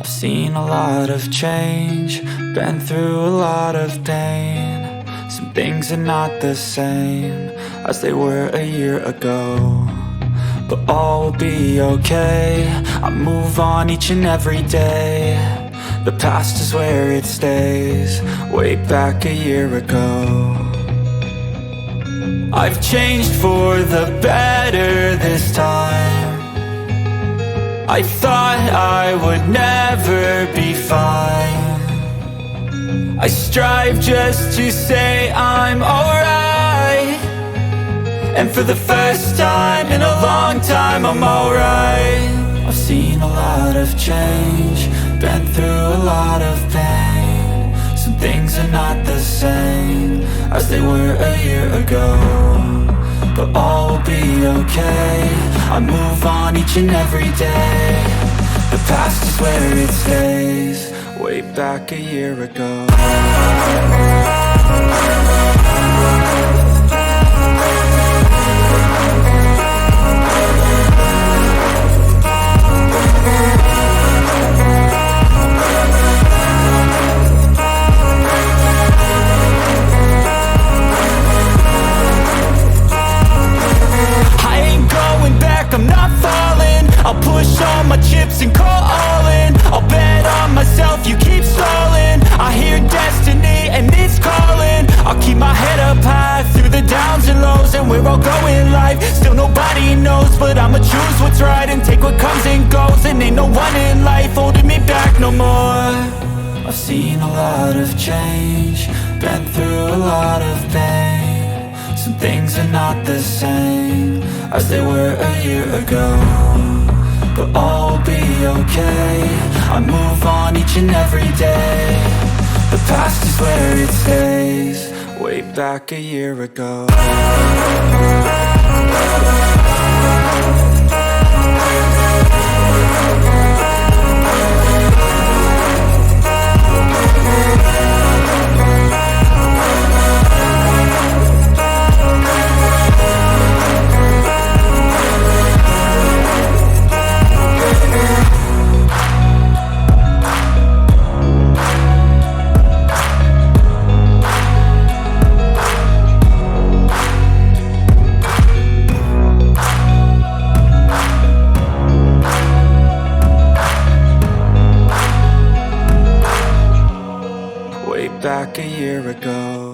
I've seen a lot of change, been through a lot of pain. Some things are not the same as they were a year ago, but all will be okay. I move on each and every day. The past is where it stays, way back a year ago. I've changed for the better this time. I thought I would never be fine. I strive just to say I'm alright, and for the first time in a long time I'm alright. I've seen a lot of change, been through a lot of pain. Some things are not the same as they were a year ago, but all will be okay. I move on each and every day. The past is where it stays, way back a year ago. I'm not falling, I'll push all my chips and call all in. I'll bet on myself, you keep stalling. I hear destiny and it's calling. I'll keep my head up high through the downs and lows, and we're all going life. Still nobody knows, but I'ma choose what's right and take what comes and goes. And ain't no one in life holding me back no more. I've seen a lot of change, been through a lot of pain. Some things are not the same as they were a year ago, but all will be okay. I move on each and every day. The past is where it stays, way back a year ago. Back a year ago.